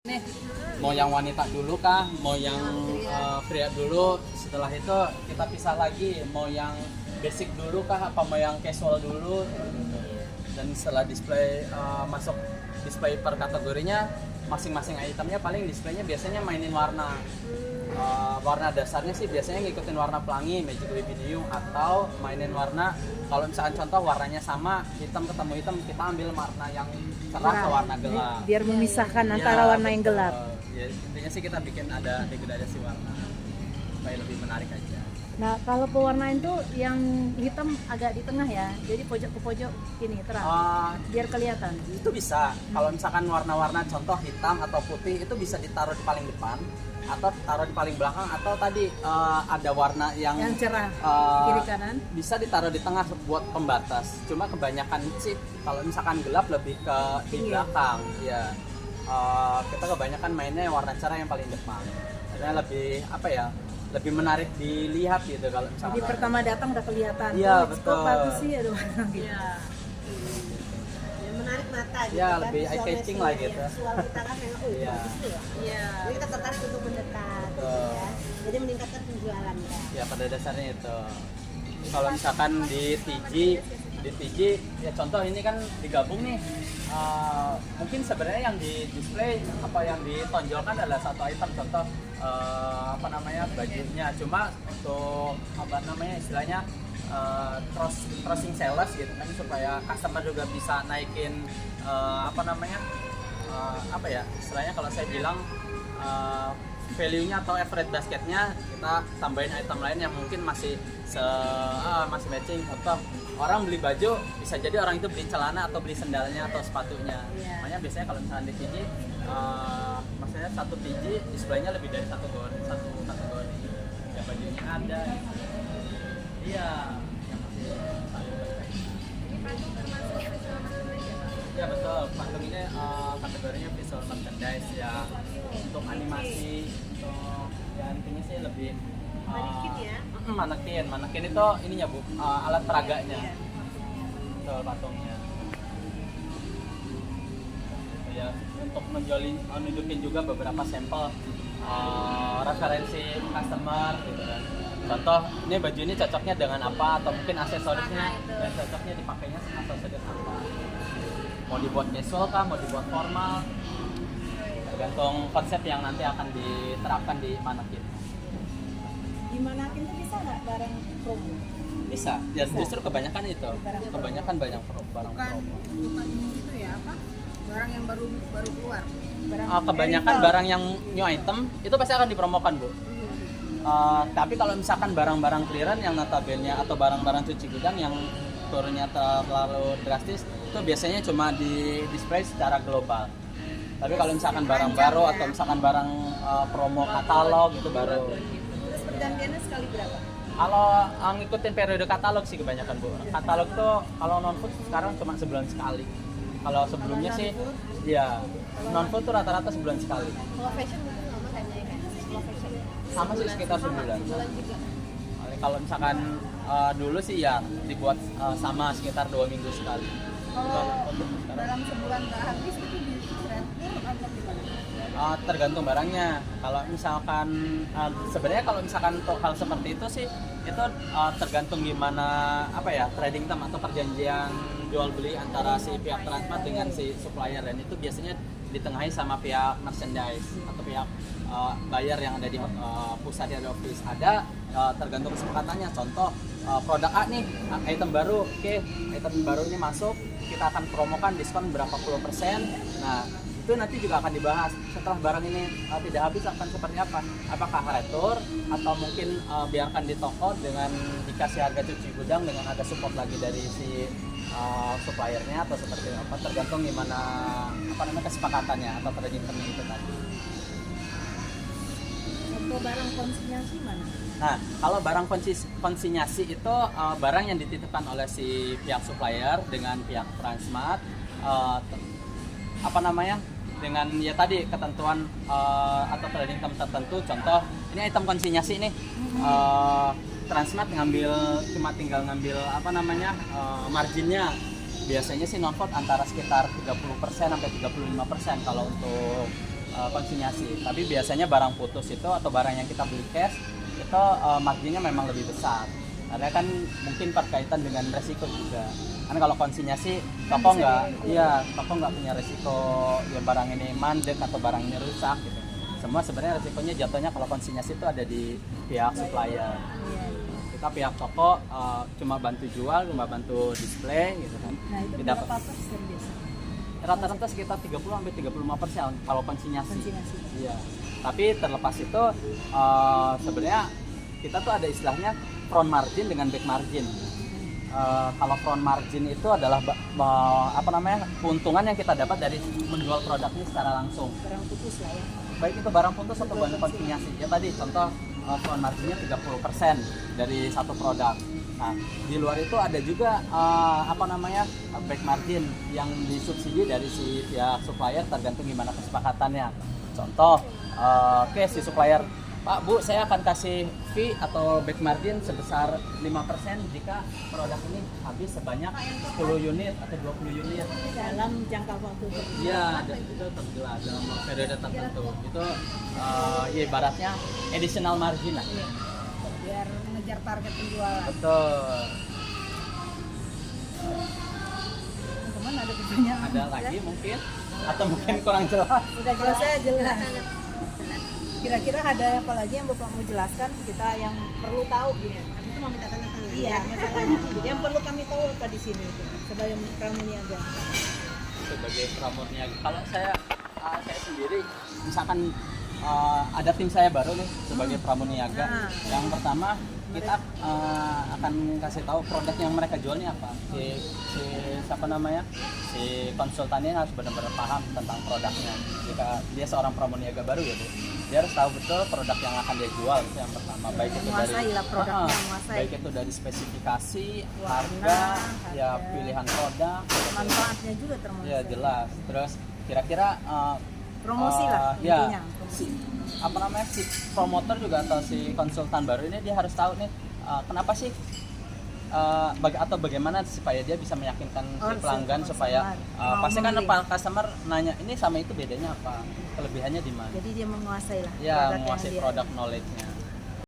Nih, mau yang wanita dulu kah, mau yang pria dulu, setelah itu kita pisah lagi, mau yang basic dulu kah, apa mau yang casual dulu. Dan setelah display masuk display per kategorinya, masing-masing itemnya paling displaynya biasanya mainin warna. Warna dasarnya sih biasanya ngikutin warna pelangi, magic rubidium, atau mainin warna. Kalau misalkan contoh warnanya sama, hitam ketemu hitam, kita ambil warna yang cerah ke warna gelap. Biar memisahkan antara warna yang gelap. Ya, intinya sih kita bikin ada degradasi warna supaya lebih menarik aja. Nah, kalau pewarnaan tuh yang hitam agak di tengah ya, jadi pojok ke pojok ini terang, biar kelihatan. Itu bisa. Kalau misalkan warna-warna contoh hitam atau putih itu bisa ditaruh di paling depan atau taruh di paling belakang, atau tadi ada warna yang cerah kiri kanan bisa ditaruh di tengah buat pembatas. Cuma kebanyakan sih kalau misalkan gelap lebih ke di belakang ya. Kita kebanyakan mainnya warna cerah yang paling depan karena lebih apa ya, lebih menarik dilihat gitu. Kalau misalkan jadi pertama datang udah kelihatan. Iya, betul. Kok bagus sih ada warna gitu. Menarik mata gitu ya, kan, lebih eye catching lah gitu. visual kita kan memang bagus tuh ya. Jadi kita tertarik untuk mendekat gitu ya. Jadi meningkatkan penjualan ya. Ya, pada dasarnya itu. Kalau misalkan di TG ya contoh ini kan digabung nih. Mungkin sebenarnya yang di display apa yang ditonjolkan adalah satu item, contoh apa namanya bajunya. Cuma untuk apa namanya istilahnya crossing sales gitu kan, supaya customer juga bisa naikin apa namanya apa ya istilahnya, kalau saya bilang value-nya atau average basketnya kita tambahin item lain yang mungkin masih masih matching. Contoh orang beli baju bisa jadi orang itu beli celana atau beli sendalnya atau sepatunya. Makanya biasanya kalau misalnya di TG maksudnya satu TG displaynya lebih dari satu kategori ya, bajunya ada. Iya, yang masih ya betul, patung ini kategorinya visual merchandise ya, untuk animasi, untuk ya intinya sih lebih Manekin ya? Manekin itu ininya bu, alat peraganya, betul, patungnya. Ya untuk nunjukin juga beberapa sampel referensi customer gitu kan. Contoh, ini baju ini cocoknya dengan apa, atau mungkin aksesorisnya dan cocoknya dipakainya aksesoris apa. Mau dibuat casual kah, mau dibuat formal, tergantung konsep yang nanti akan diterapkan di manekin. Di Manakin tuh bisa nggak barang promo? Bisa, ya justru kebanyakan itu, kebanyakan banyak barang promo. Bukan itu ya apa? Barang yang baru keluar. Kebanyakan barang yang new item itu pasti akan dipromokan bu. Tapi kalau misalkan barang-barang clearance yang notabene atau barang-barang cuci gudang yang turunnya terlalu drastis, itu biasanya cuma di display secara global. Tapi kalau misalkan barang baru atau misalkan barang promo katalog itu baru. Terus pergantiannya sekali berapa? Kalau ngikutin periode katalog sih kebanyakan bu. Katalog tuh kalau non food sekarang cuma sebulan sekali. Kalau sebelumnya sih, ya non food tuh rata-rata sebulan sekali. Kalau fashion mungkin sama kayaknya kan? Kalau fashion Sama sih sekitar sebulan. juga. Kalau misalkan dulu sih ya dibuat sama sekitar 2 minggu sekali. Kalau dalam sebulan nggak habis itu di retur atau gimana? Tergantung barangnya. Kalau misalkan sebenarnya kalau misalkan untuk hal seperti itu sih itu tergantung gimana apa ya, trading term atau perjanjian jual beli antara si pihak Transmart dengan si supplier, dan itu biasanya ditengahi sama pihak merchandise atau pihak buyer yang ada di pusat di office. Ada tergantung kesepakatannya. Contoh produk A nih, item baru, oke, item barunya masuk, kita akan promokan diskon berapa puluh persen. Nah itu nanti juga akan dibahas setelah barang ini tidak habis akan seperti apa, apakah retur atau mungkin biarkan di toko dengan dikasih harga cuci gudang dengan ada support lagi dari si suppliernya, atau seperti apa, tergantung gimana apa namanya kesepakatannya atau trading termnya itu tadi. Untuk barang konsinyasi mana? Nah, kalau barang konsinyasi itu barang yang dititipkan oleh si pihak supplier dengan pihak Transmart, apa namanya, dengan ya tadi ketentuan atau trading term tertentu. Contoh, ini item konsinyasi nih, Transmart cuma tinggal ngambil apa namanya marginnya. Biasanya sih non-food antara sekitar 30% sampai 35% kalau untuk konsinyasi. Tapi biasanya barang putus itu atau barang yang kita beli cash itu marginnya memang lebih besar. Karena kan mungkin berkaitan dengan resiko juga. Kan kalau konsinyasi toko nggak punya resiko ya barang ini mandek atau barang ini rusak gitu. Semua sebenarnya resikonya jatuhnya kalau konsinyasi itu ada di pihak supplier. Kita pihak toko cuma bantu jual, cuma bantu display gitu kan. Nah itu Tidak berapa persen biasanya? rata-rata sekitar 30-35% kalau konsinyasi. Iya. Tapi terlepas itu sebenarnya kita tuh ada istilahnya front margin dengan back margin. Kalau front margin itu adalah keuntungan yang kita dapat dari menjual produk ini secara langsung. Barang putus lah ya. Baik itu barang putus atau barang konsinyasi. Ya tadi contoh front marginnya 30% dari satu produk. Nah, di luar itu ada juga back margin yang disubsidi dari si pihak supplier tergantung gimana kesepakatannya. Contoh, si supplier, Pak, Bu, saya akan kasih fee atau back margin sebesar 5% jika produk ini habis sebanyak 10 unit atau 20 unit. Dalam jangka waktu tertentu. Iya, dan itu terjelas dalam periode tertentu. Itu ya ibaratnya additional margin lah. Iya. Biar mengejar target penjualan. Betul. Teman-teman ada pertanyaan? Ada lagi mungkin? Atau mungkin kurang jelas? Udah jelas saya jelas. Kira-kira ada apa lagi yang Bapak mau jelaskan kita yang perlu tahu gitu? Itu mau minta tanda tangan. Iya, masalahnya. Yang perlu kami tahu apa di sini itu sebagai pramuniaga? Sebagai pramuniaga, kalau saya sendiri misalkan ada tim saya baru nih sebagai pramuniaga. Nah. Yang pertama kita akan kasih tahu produk yang mereka jual ini apa. Si konsultannya harus benar-benar paham tentang produknya. Jika dia seorang pramuniaga baru ya Bu, dia harus tahu betul produk yang akan dia jual, itu yang pertama. Baik itu dari baik itu dari spesifikasi, harga, ya pilihan produk, Manfaatnya juga termasuk. ya jelas. Terus kira-kira Promosi lah intinya. Si promotor juga atau si konsultan baru ini dia harus tahu nih kenapa sih atau bagaimana supaya dia bisa meyakinkan si pelanggan supaya pasti kan customer nanya ini sama itu bedanya apa, kelebihannya di mana. Jadi dia menguasai lah Ya, produk yang menguasai dia- produk knowledge-nya.